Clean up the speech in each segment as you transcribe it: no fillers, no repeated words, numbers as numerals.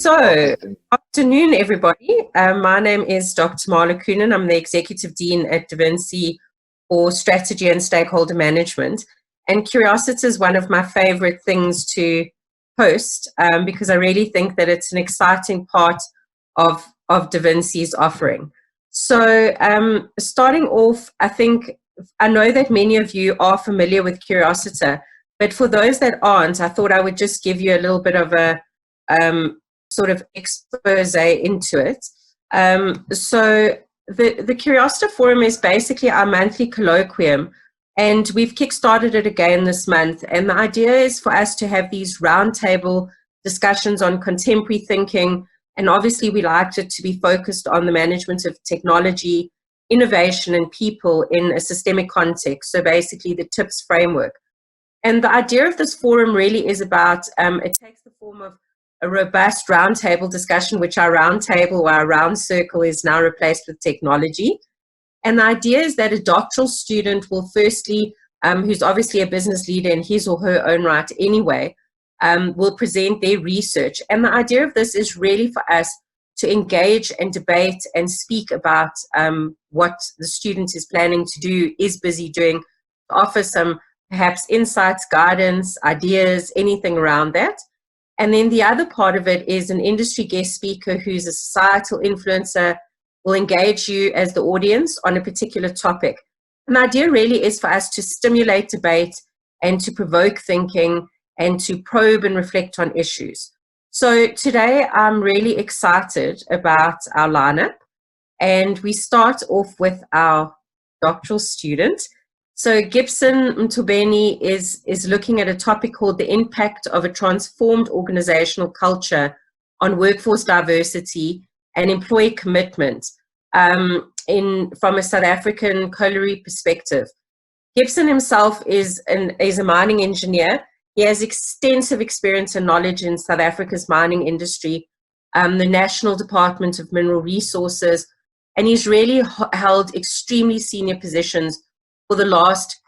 So, afternoon, everybody. My name is Dr. Marla Coonan. I'm the Executive Dean at Vinci for Strategy and Stakeholder Management. And curiosity is one of my favorite things to host because I really think that it's an exciting part of Da Vinci's offering. So, starting off, I know that many of you are familiar with Curiosity, but for those that aren't, I thought I would just give you a little bit of a sort of expose into it. So the Curiosity Forum is basically our monthly colloquium, and we've kickstarted it again this month. And the idea is for us to have these roundtable discussions on contemporary thinking, and obviously we liked it to be focused on the management of technology, innovation, and people in a systemic context. So basically the TIPS framework. And the idea of this forum really is about, it takes the form of a robust roundtable discussion, which our roundtable or our round circle is now replaced with technology. And the idea is that a doctoral student will firstly, who's obviously a business leader in his or her own right anyway, will present their research. And the idea of this is really for us to engage and debate and speak about what the student is planning to do, is busy doing, offer some perhaps insights, guidance, ideas, anything around that. And then the other part of it is an industry guest speaker who's a societal influencer will engage you as the audience on a particular topic. And the idea really is for us to stimulate debate and to provoke thinking and to probe and reflect on issues. So today I'm really excited about our lineup, and we start off with our doctoral student. So Gibson Mthombeni is looking at a topic called the impact of a transformed organizational culture on workforce diversity and employee commitment from a South African Colliery perspective. Gibson himself is a mining engineer. He has extensive experience and knowledge in South Africa's mining industry, the National Department of Mineral Resources, and he's really held extremely senior positions for the last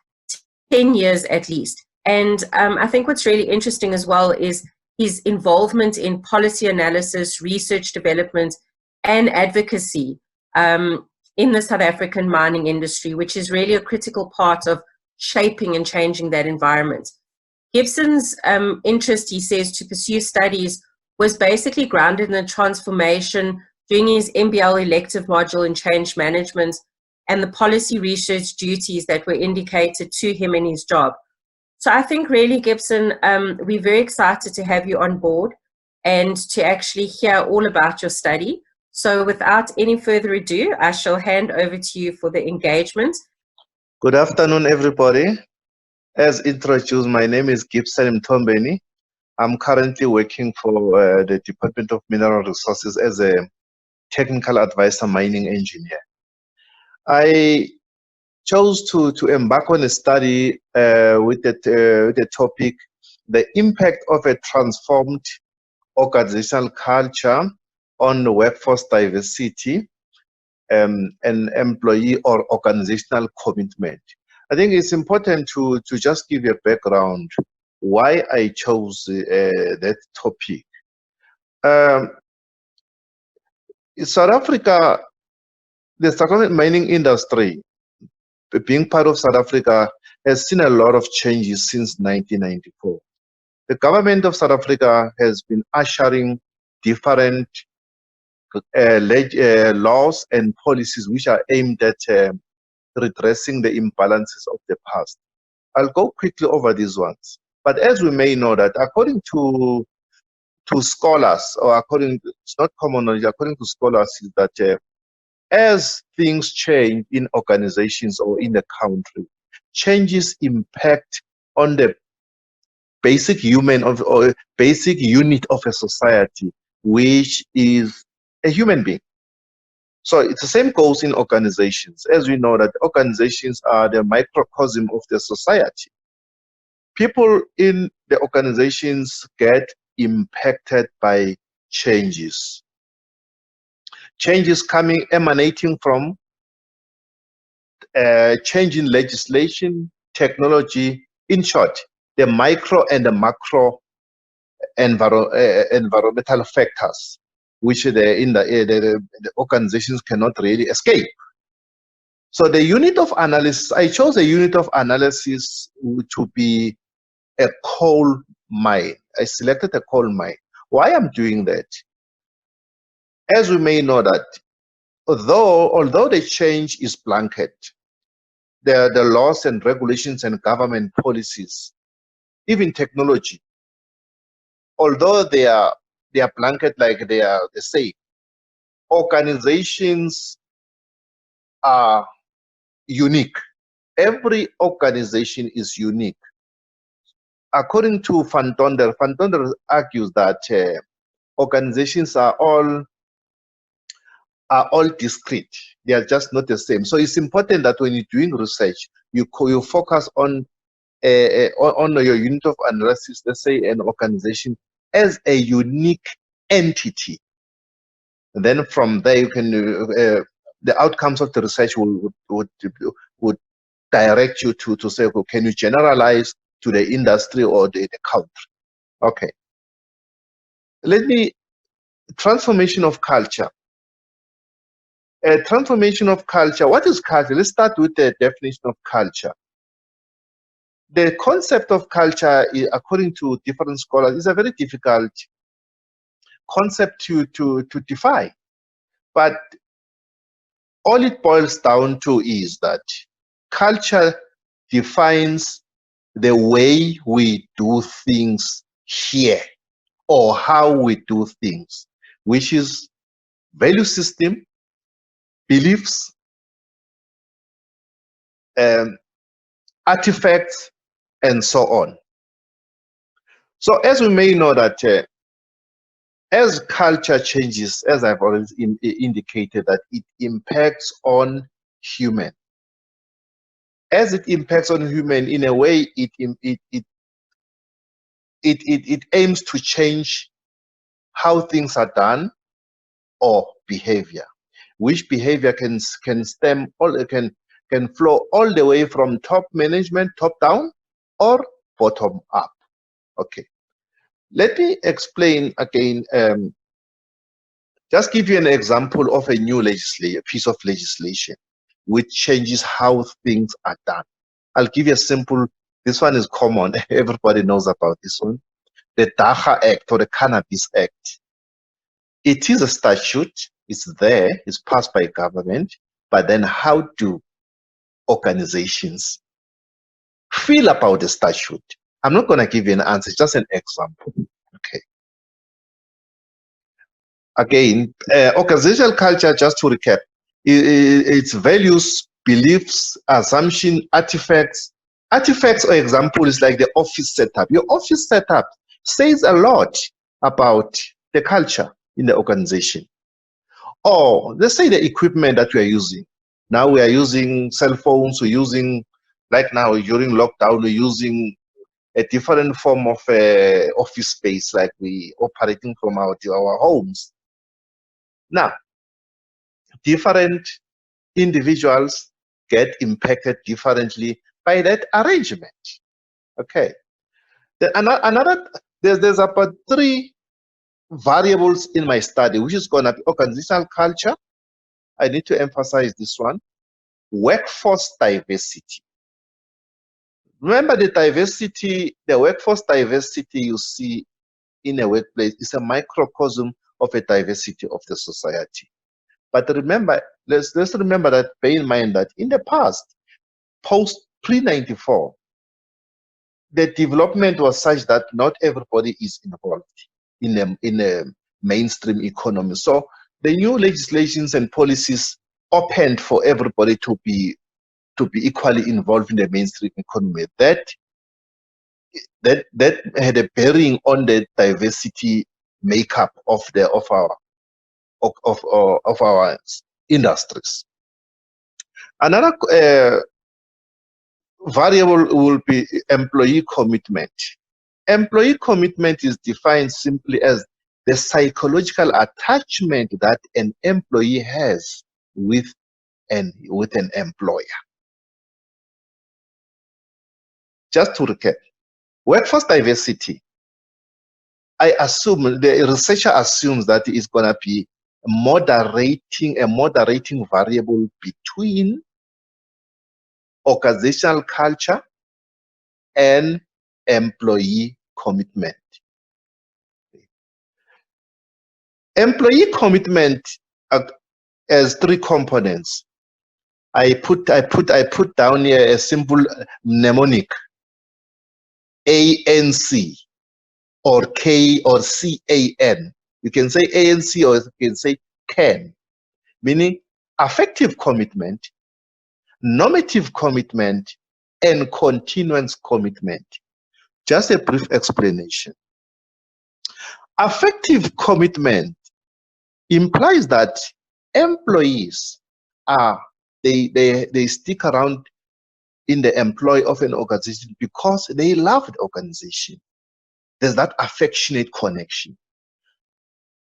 10 years at least. And I think what's really interesting as well is his involvement in policy analysis, research development, and advocacy in the South African mining industry, which is really a critical part of shaping and changing that environment. Gibson's interest, he says, to pursue studies was basically grounded in the transformation during his MBL elective module in change management and the policy research duties that were indicated to him in his job. So I think really, Gibson, we're very excited to have you on board and to actually hear all about your study. So without any further ado, I shall hand over to you for the engagement. Good afternoon, everybody. As introduced, my name is Gibson Mthombeni. I'm currently working for the Department of Mineral Resources as a technical advisor mining engineer. I chose to embark on a study with the topic, the impact of a transformed organizational culture on workforce diversity and employee or organizational commitment. I think it's important to just give a background why I chose that topic. In South Africa, the South African mining industry, being part of South Africa, has seen a lot of changes since 1994. The government of South Africa has been ushering different laws and policies which are aimed at redressing the imbalances of the past. I'll go quickly over these ones. But as we may know that according to scholars, or it's not common knowledge, according to scholars, is that as things change in organizations or in the country, changes impact on the basic or basic unit of a society, which is a human being. So it's the same goes in organizations. As we know that organizations are the microcosm of the society. People in the organizations get impacted by changes. Changes emanating from change in legislation, technology, in short, the micro and the macro environmental factors, which the organizations cannot really escape. So the unit of analysis, I chose a unit of analysis to be a coal mine. I selected a coal mine. Why I'm doing that? As we may know that although the change is blanket, the laws and regulations and government policies, even technology, although they are blanket, like they are the same, organizations are unique. Every organization is unique. According to Mthombeni, Mthombeni argues that organizations are all discrete. They are just not the same. So it's important that when you're doing research, you focus on your unit of analysis, let's say an organization, as a unique entity. And then from there, you can the outcomes of the research would direct you to say, okay, can you generalize to the industry or the country? Okay. Transformation of culture. Transformation of culture. What is culture? Let's start with the definition of culture. The concept of culture, according to different scholars, is a very difficult concept to define. But all it boils down to is that culture defines the way we do things here, or how we do things, which is value system, beliefs, artifacts, and so on. So as we may know that as culture changes, as I've already indicated, that it impacts on human. As it impacts on human, in a way, it aims to change how things are done or behavior, which behavior can flow all the way from top management, top down, or bottom up. Okay, let me explain again. Just give you an example of a new piece of legislation which changes how things are done. I'll give you a simple, this one is common, everybody knows about this one. The DAGA Act, or the Cannabis Act. It is a statute, it's there, it's passed by government, but then how do organizations feel about the statute? I'm not going to give you an answer, just an example. Okay. Again, organizational culture, just to recap, its values, beliefs, assumption, artifacts. Artifacts, or example, is like the office setup. Your office setup says a lot about the culture in the organization. Or let's say the equipment that we are using. Now we are using cell phones, we're using, like now during lockdown, we're using a different form of office space, like we operating from our homes. Now, different individuals get impacted differently by that arrangement. Okay. There's about 3 variables in my study, which is going to be organizational culture. I need to emphasize this one. Workforce diversity. Remember, the workforce diversity you see in a workplace is a microcosm of a diversity of the society. But remember, let's remember that, bear in mind that in the past, pre-94, the development was such that not everybody is involved in a mainstream economy. So the new legislations and policies opened for everybody to be equally involved in the mainstream economy. That had a bearing on the diversity makeup of our industries. Another variable will be employee commitment. Employee commitment is defined simply as the psychological attachment that an employee has with an employer. Just to recap, workforce diversity I assume, the researcher assumes that it's going to be a moderating variable between organizational culture and employee commitment. Employee commitment has three components. I put down here a simple mnemonic: ANC or K or CAN. You can say ANC or you can say CAN, meaning affective commitment, normative commitment, and continuance commitment. Just a brief explanation. Affective commitment implies that employees they stick around in the employ of an organization because they love the organization. There's that affectionate connection.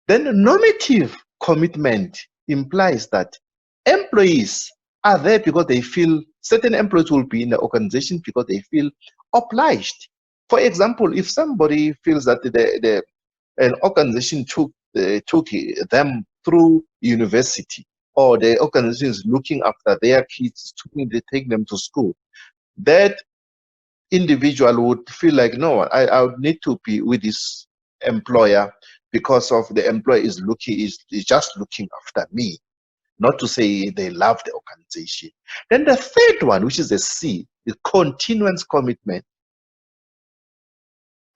Then the normative commitment implies that employees are there because they feel, certain employees will be in the organization because they feel obliged. For example, if somebody feels that an organization took them through university, or the organization is looking after their kids, they take them to school, that individual would feel like, no, I would need to be with this employer because of the employer is just looking after me. Not to say they love the organization. Then the third one, which is the C, is continuance commitment.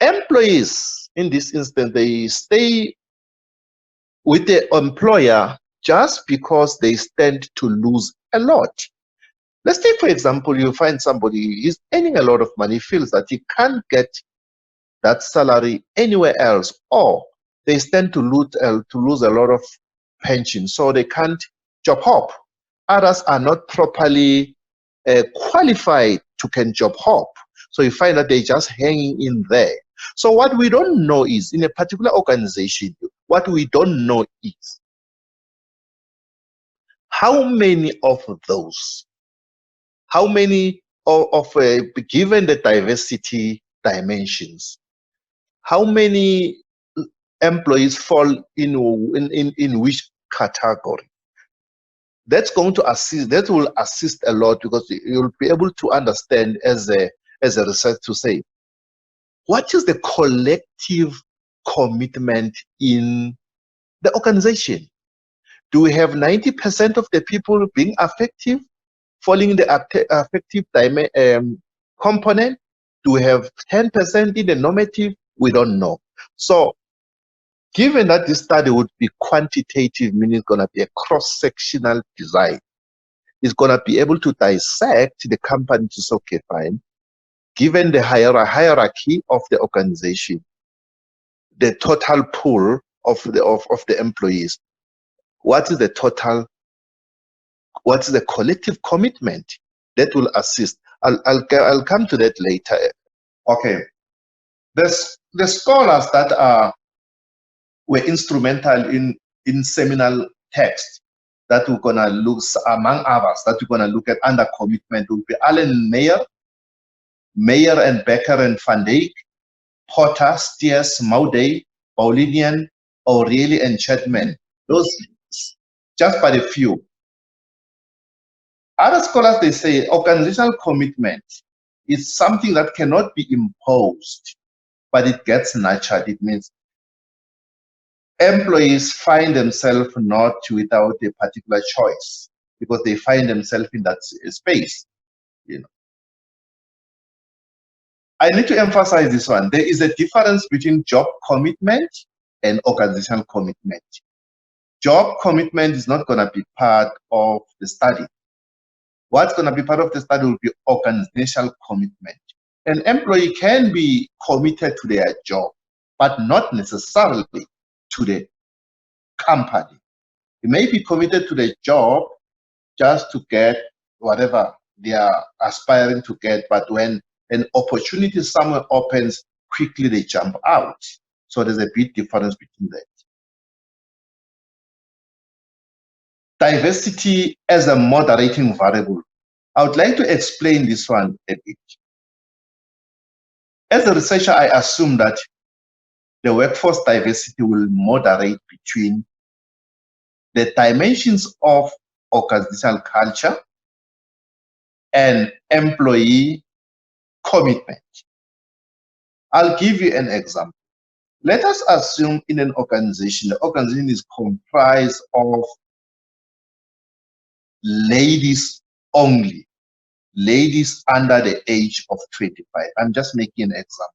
Employees, in this instance, they stay with the employer just because they stand to lose a lot. Let's take, for example, you find somebody is earning a lot of money, feels that he can't get that salary anywhere else, or they stand to lose a lot of pension, so they can't job hop. Others are not properly qualified to can job hop, so you find that they're just hanging in there. So what we don't know is, in a particular organization, what we don't know is how many of those, given the diversity dimensions, how many employees fall in which category. That's going to assist, that will assist a lot, because you'll be able to understand as a research to say, what is the collective commitment in the organization? Do we have 90% of the people being affective, falling in the affective component? Do we have 10% in the normative? We don't know. So given that this study would be quantitative, meaning it's going to be a cross-sectional design, it's going to be able to dissect the company to say, okay, fine, given the hierarchy of the organization, the total pool of the employees, what is the collective commitment that will assist? I'll come to that later. Okay, the scholars that were instrumental in seminal text that we're gonna look, among others, that we're gonna look at under commitment will be Alan Meyer and Becker and Van Dijk, Potter, Steers, Mauday, Paulinian, O'Reilly and Chapman. Those just by a few. Other scholars, they say organizational commitment is something that cannot be imposed, but it gets nurtured. It means employees find themselves not without a particular choice, because they find themselves in that space. You know, I need to emphasize this one. There is a difference between job commitment and organizational commitment. Job commitment is not going to be part of the study. What's going to be part of the study will be organizational commitment. An employee can be committed to their job, but not necessarily to the company. He may be committed to the job just to get whatever they are aspiring to get, but when an opportunity somewhere opens, quickly they jump out. So there's a big difference between that. Diversity as a moderating variable. I would like to explain this one a bit. As a researcher, I assume that the workforce diversity will moderate between the dimensions of organizational culture and employee commitment. I'll give you an example. Let us assume in an organization, the organization is comprised of ladies only, ladies under the age of 25. I'm just making an example.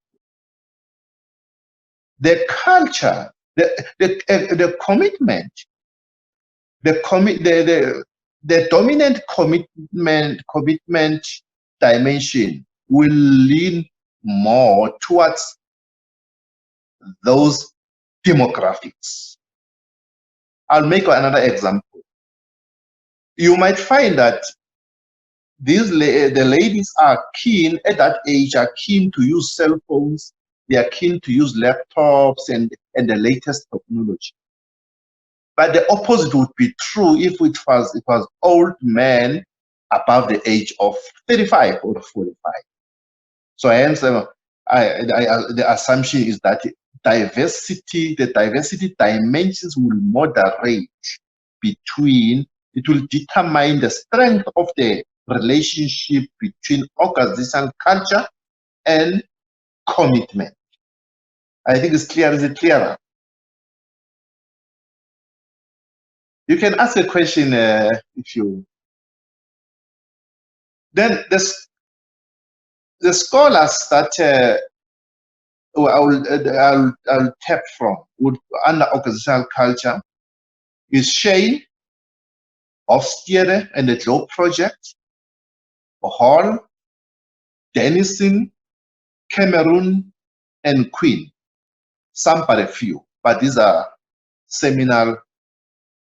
The culture, the commitment, the dominant commitment dimension will lean more towards those demographics. I'll make another example. You might find that the ladies are keen at that age, are keen to use cell phones, they are keen to use laptops and the latest technology. But the opposite would be true if it was old men above the age of 35 or 45. So hence, the assumption is that the diversity dimensions will moderate between, it will determine the strength of the relationship between organizational culture and commitment. I think it's clear. Is it clearer? You can ask a question if you. Then the scholars that I'll tap from under organizational culture is Shea, Hofstede and the Globe Project, Hall, Dennison, Cameron, and Quinn. Some but a few, but these are seminal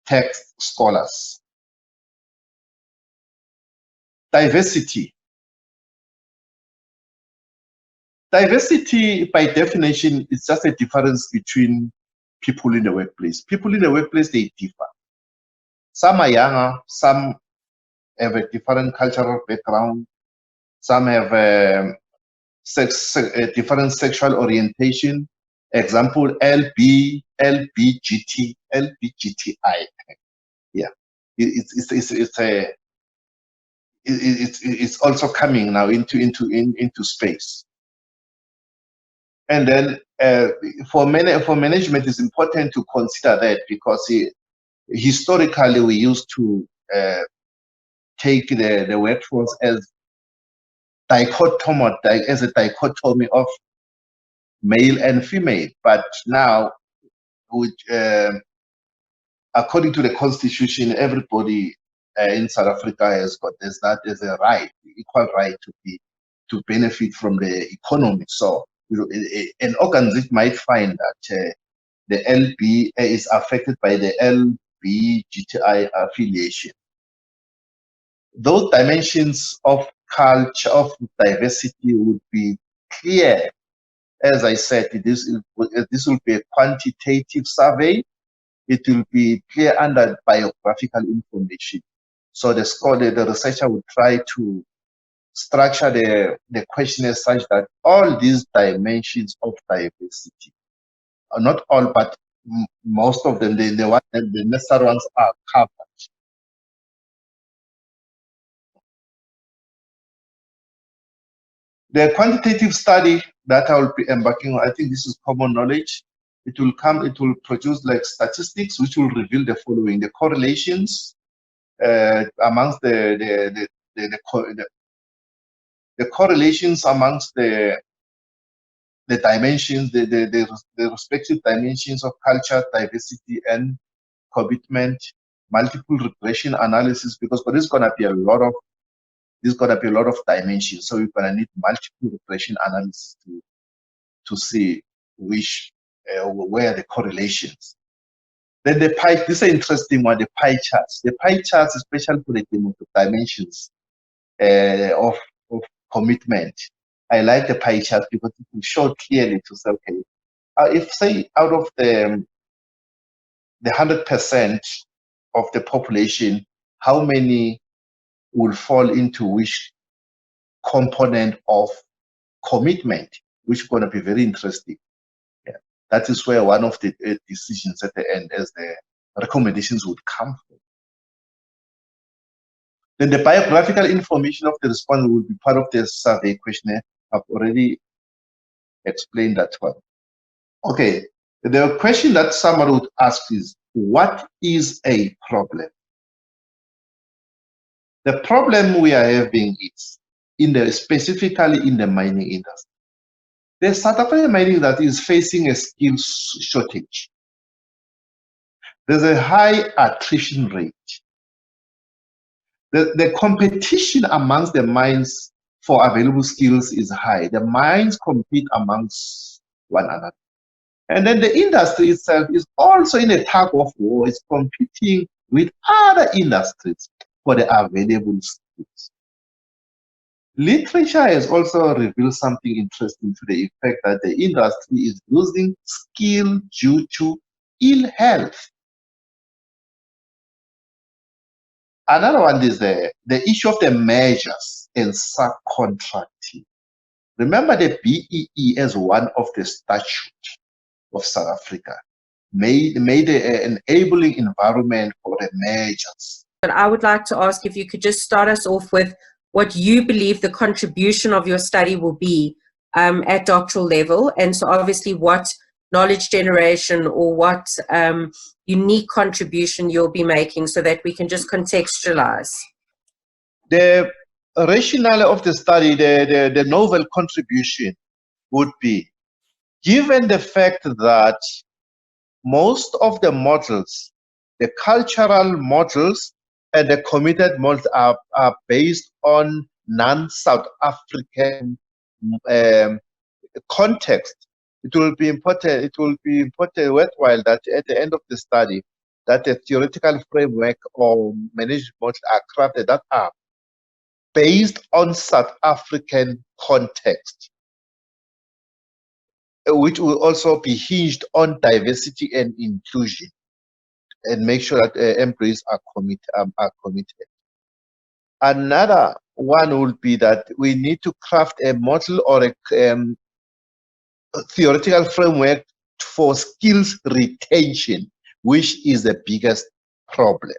text scholars. Diversity. Diversity, by definition, is just a difference between people in the workplace. People in the workplace, they differ. Some are younger, some have a different cultural background, some have a different sexual orientation. Example, LBGTI. Yeah, it's also coming now into space. And then for management, it's important to consider that, because historically we used to take the workforce as a dichotomy of male and female, but now, according to the constitution, everybody in South Africa has got there's a right, equal right to benefit from the economy. So an organization might find that the LB is affected by the LBGTI affiliation. Those dimensions of culture, of diversity, would be clear. As I said, this will be a quantitative survey. It will be clear under biographical information. So the scholar, the researcher, will try to structure the question as such that all these dimensions of diversity, not all, but most of them, the necessary ones, are covered. The quantitative study that I will be embarking on, I think this is common knowledge. It will produce like statistics which will reveal the following: the correlations amongst the correlations amongst the dimensions, the respective dimensions of culture, diversity, and commitment, multiple regression analysis, because there's gonna be a lot of dimensions. So you're gonna need multiple regression analysis to see which where the correlations. Then the pie, this is an interesting one, the pie charts. The pie charts, especially for the dimensions of commitment. I like the pie chart because it will show clearly to say, okay, if say out of the 100% of the population, how many will fall into which component of commitment, which is going to be very interesting. Yeah. that is where one of the decisions at the end as the recommendations would come from. Then the biographical information of the respondent will be part of the survey questionnaire. I've already explained that one. Okay, the question that someone would ask is, what is a problem? The problem we are having is specifically in the mining industry. The South African mining industry is facing a skills shortage. There's a high attrition rate. The competition amongst the mines for available skills is high. The mines compete amongst one another. And then the industry itself is also in a tug of war. It's competing with other industries for the available skills. Literature has also revealed something interesting to the effect that the industry is losing skill due to ill health. Another one is the issue of the mergers and subcontracting. Remember, the BEE as one of the statutes of South Africa made an enabling environment for the mergers. But I would like to ask if you could just start us off with what you believe the contribution of your study will be at doctoral level, and so obviously what knowledge generation or what unique contribution you'll be making, so that we can just contextualize. The rationale of the study, the novel contribution would be, given the fact that most of the models, the cultural models and the committed models are based on non-South African context, it will be important worthwhile that at the end of the study, that the theoretical framework or management models are crafted that are based on South African context, which will also be hinged on diversity and inclusion, and make sure that employees are committed. Another one would be that we need to craft a model or a theoretical framework for skills retention, which is the biggest problem.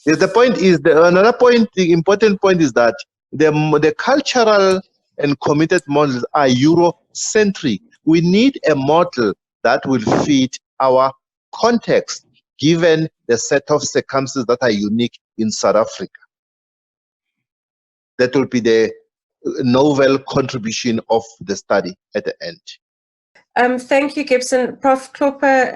The point is, another point, the important point is that the cultural and committed models are Eurocentric. We need a model that will fit our context, given the set of circumstances that are unique in South Africa. That will be the novel contribution of the study at the end. Thank you, Gibson. Prof. Klopper,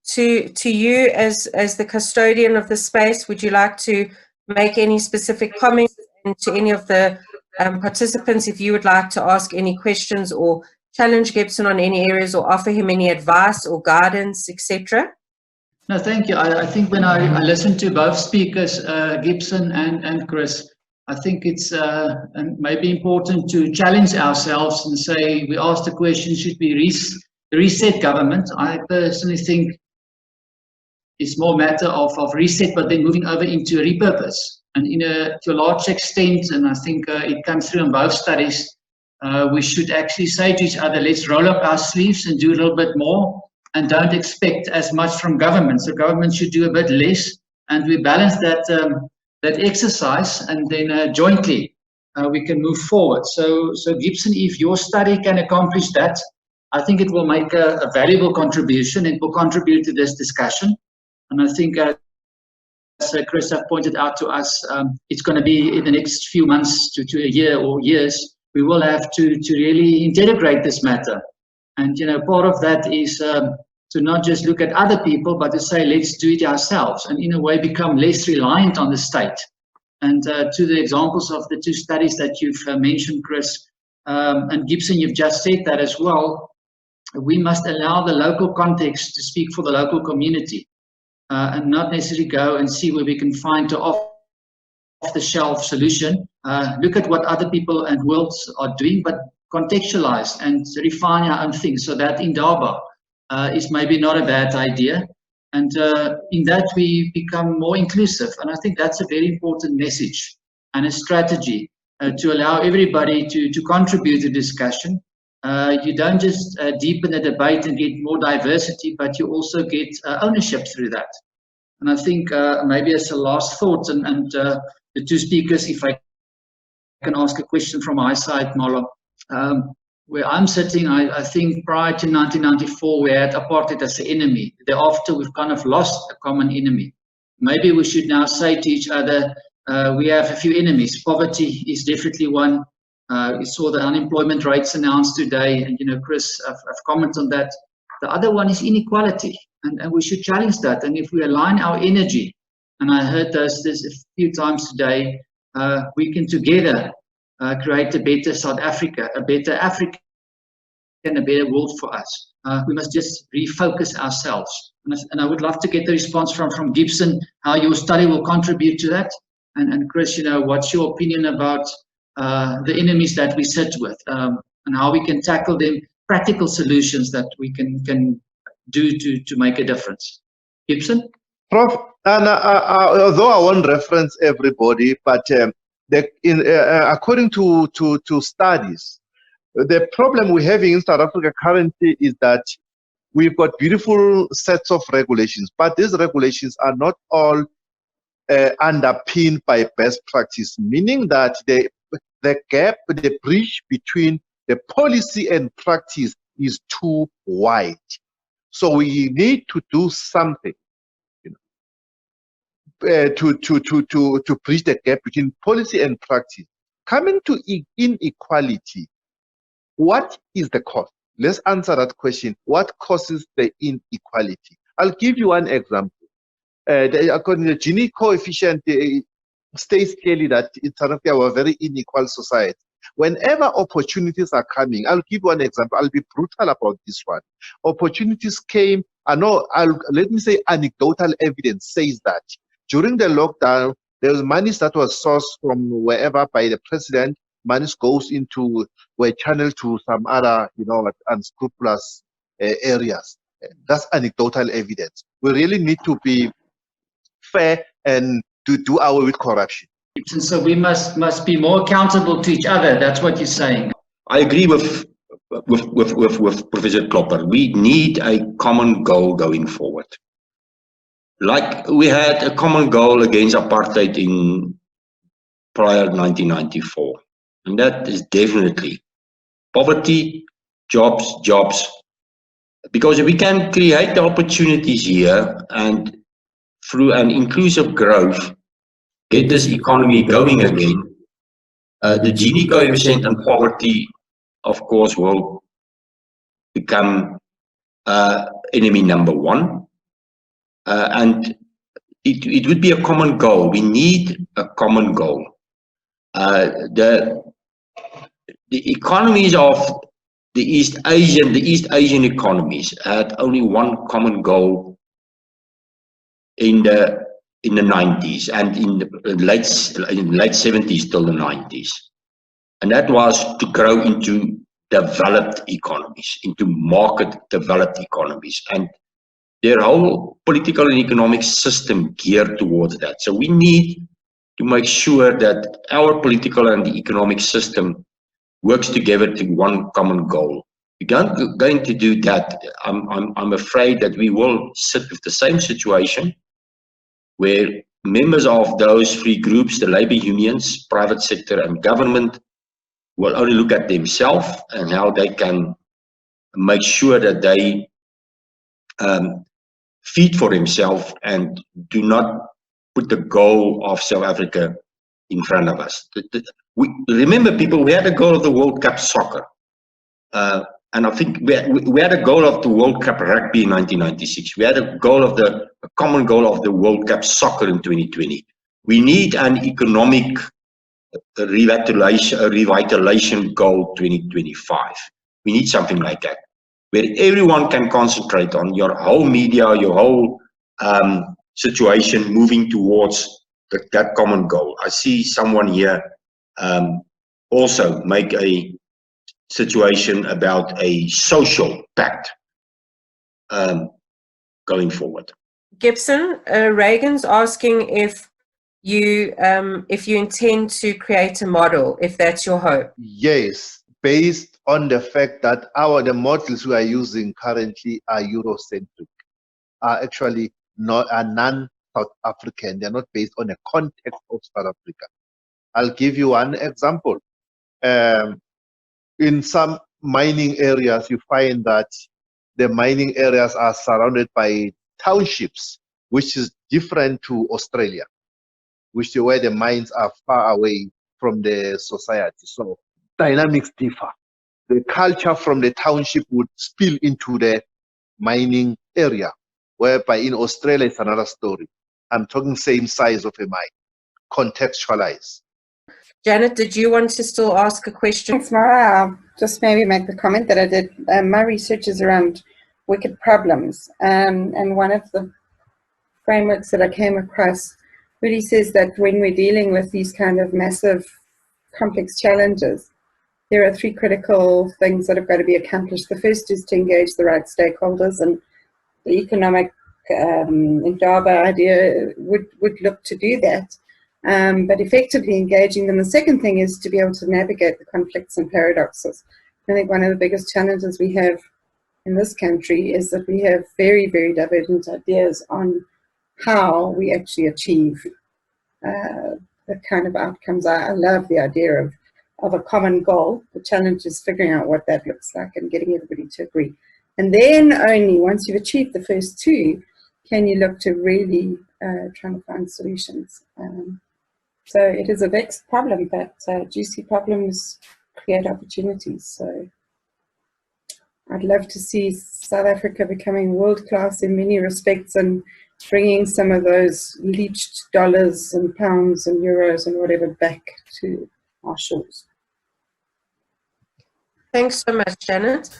to you as the custodian of the space, would you like to make any specific comments, and to any of the participants, if you would like to ask any questions or challenge Gibson on any areas or offer him any advice or guidance, etc.? No, thank you. I think when I listened to both speakers, Gibson and Chris, I think it's maybe important to challenge ourselves and say, we ask the question, should we reset government? I personally think it's more a matter of reset, but then moving over into repurpose. And to a large extent, and I think it comes through in both studies, we should actually say to each other, let's roll up our sleeves and do a little bit more, and don't expect as much from government. So government should do a bit less, and we balance that exercise, and then jointly we can move forward. So Gibson, if your study can accomplish that, I think it will make a valuable contribution. It will contribute to this discussion. And I think, as Chris have pointed out to us, it's going to be in the next few months to a year or years, we will have to really integrate this matter. And, part of that is to not just look at other people, but to say, let's do it ourselves, and in a way become less reliant on the state. And to the examples of the two studies that you've mentioned, Chris, and Gibson, you've just said that as well, we must allow the local context to speak for the local community, and not necessarily go and see where we can find to off-the-shelf solution. Look at what other people and worlds are doing, but contextualize and refine our own things, so that Indaba is maybe not a bad idea. And in that we become more inclusive. And I think that's a very important message and a strategy to allow everybody to contribute to discussion, you don't just deepen the debate and get more diversity, but you also get ownership through that. And I think maybe as a last thought, and the two speakers, if I can ask a question from my side, Marlo, where I'm sitting, I think prior to 1994, we had apartheid as the enemy. Thereafter, we've kind of lost a common enemy. Maybe we should now say to each other, we have a few enemies. Poverty is definitely one. We saw the unemployment rates announced today, and you know, Chris, I've commented on that. The other one is inequality, and we should challenge that. And if we align our energy, and I heard this a few times today, we can together create a better South Africa, a better Africa, and a better world for us. We must just refocus ourselves. And I would love to get the response from Gibson, how your study will contribute to that. And Chris, you know, what's your opinion about the enemies that we sit with, and how we can tackle them, practical solutions that we can do to make a difference. Gibson? Prof, and although I won't reference everybody, but according to studies, the problem we're having in South Africa currently is that we've got beautiful sets of regulations, but these regulations are not all underpinned by best practice, meaning that the gap, the bridge between the policy and practice is too wide. So we need to do something, you know, to bridge the gap between policy and practice. Coming to inequality, what is the cause? Let's answer that question. What causes the inequality? I'll give you one example. According to the Gini coefficient, states clearly that in South Africa we're a very unequal society. Whenever opportunities are coming, I'll give one example. I'll be brutal about this one. Opportunities came. Let me say anecdotal evidence says that during the lockdown, there was money that was sourced from wherever by the president. Money goes into, were channeled to some other, you know, unscrupulous areas. That's anecdotal evidence. We really need to be fair and to do away with corruption. So we must be more accountable to each other. That's what you're saying. I agree with Professor Klopper. We need a common goal going forward. Like we had a common goal against apartheid in prior 1994. And that is definitely poverty, jobs. Because we can create the opportunities here and through an inclusive growth, get this economy going again. The Gini coefficient and poverty, of course, will become enemy number one. And it would be a common goal. We need a common goal. The economies of the East Asian economies had only one common goal in the 90s and in the late 70s till the 90s, and that was to grow into developed economies, into market developed economies, and their whole political and economic system geared towards that. So we need to make sure that our political and the economic system works together to one common goal. We're going to do that. I'm afraid that we will sit with the same situation where members of those three groups, the labor unions, private sector and government, will only look at themselves and how they can make sure that they feed for themselves and do not put the goal of South Africa in front of us. Remember, people, we had a goal of the World Cup soccer. And I think we had a goal of the World Cup rugby in 1996. We had a common goal of the World Cup soccer in 2020. We need an economic revitalization goal 2025. We need something like that, where everyone can concentrate on your whole media, your whole situation moving towards that common goal. I see someone here also make a situation about a social pact going forward. Gibson, Reagan's asking if you intend to create a model, if that's your hope. Yes, based on the fact that the models we are using currently are Eurocentric, are actually non-South African. They're not based on a context of South Africa. I'll give you one example. In some mining areas, you find that the mining areas are surrounded by townships, which is different to Australia, which is where the mines are far away from the society. So dynamics differ. The culture from the township would spill into the mining area, whereby in Australia it's another story. I'm talking same size of a mine, contextualize. Janet, did you want to still ask a question? Thanks, Mara. I'll just maybe make the comment that I did. My research is around wicked problems. And one of the frameworks that I came across really says that when we're dealing with these kind of massive, complex challenges, there are three critical things that have got to be accomplished. The first is to engage the right stakeholders, and the economic Indaba idea would look to do that. But effectively engaging them. The second thing is to be able to navigate the conflicts and paradoxes. I think one of the biggest challenges we have in this country is that we have very, very divergent ideas on how we actually achieve the kind of outcomes. I love the idea of a common goal. The challenge is figuring out what that looks like and getting everybody to agree. And then only once you've achieved the first two, can you look to really trying to find solutions. So it is a vexed problem, but juicy problems create opportunities. So I'd love to see South Africa becoming world-class in many respects and bringing some of those leached dollars and pounds and euros and whatever back to our shores. Thanks so much, Janet.